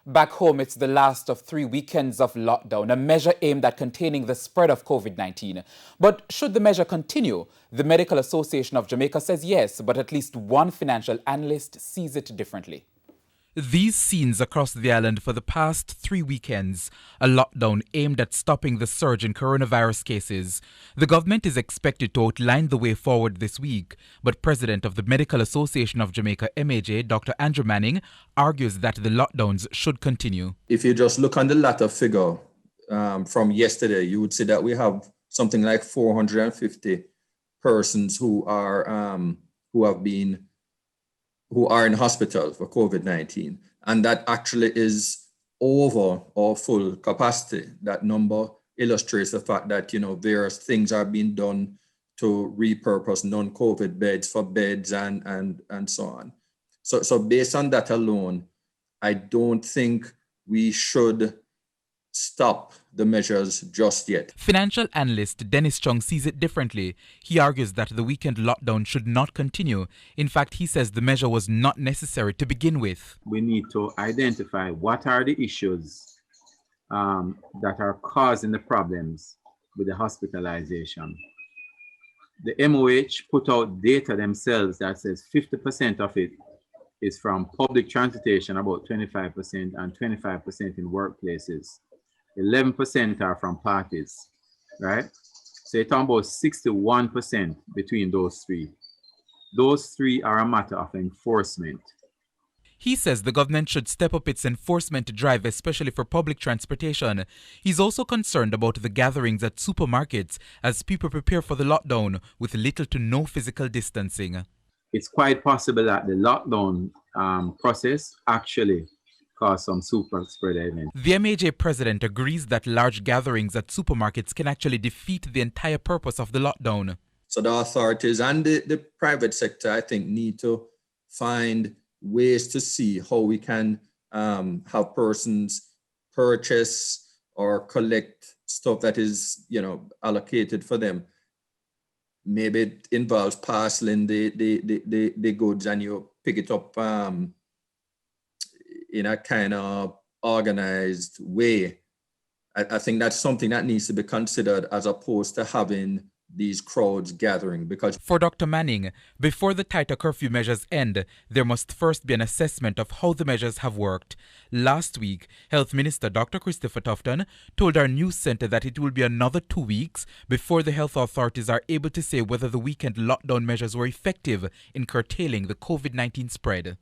Back home, it's the last of 3 weekends of lockdown, a measure aimed at containing the spread of COVID-19. But should the measure continue? The Medical Association of Jamaica says yes, but at least one financial analyst sees it differently. These scenes across the island for the past 3 weekends, a lockdown aimed at stopping the surge in coronavirus cases. The government is expected to outline the way forward this week, but President of the Medical Association of Jamaica, MAJ, Dr. Andrew Manning, argues that the lockdowns should continue. If you just look on the latter figure from yesterday, you would see that we have something like 450 persons who are in hospital for COVID-19, and that actually is over our full capacity. That number illustrates the fact that, various things are being done to repurpose non-COVID beds for beds and so on. So based on that alone, I don't think we should stop the measures just yet. Financial analyst Dennis Chung sees it differently. He argues that the weekend lockdown should not continue. In fact, he says the measure was not necessary to begin with. We need to identify what are the issues that are causing the problems with the hospitalization. The MOH put out data themselves that says 50% of it is from public transportation, about 25%, and 25% in workplaces. 11% are from parties, right? So you're talking about 61% between those three. Those three are a matter of enforcement. He says the government should step up its enforcement drive, especially for public transportation. He's also concerned about the gatherings at supermarkets as people prepare for the lockdown with little to no physical distancing. It's quite possible that the lockdown process actually cause some super spreader events. The MAJ president agrees that large gatherings at supermarkets can actually defeat the entire purpose of the lockdown. So the authorities and the private sector, I think, need to find ways to see how we can have persons purchase or collect stuff that is, allocated for them. Maybe it involves parceling the goods and you pick it up in a kind of organized way. I think that's something that needs to be considered as opposed to having these crowds gathering. Because for Dr. Manning, before the tighter curfew measures end, there must first be an assessment of how the measures have worked. Last week, Health Minister Dr. Christopher Tufton told our news center that it will be another 2 weeks before the health authorities are able to say whether the weekend lockdown measures were effective in curtailing the COVID-19 spread.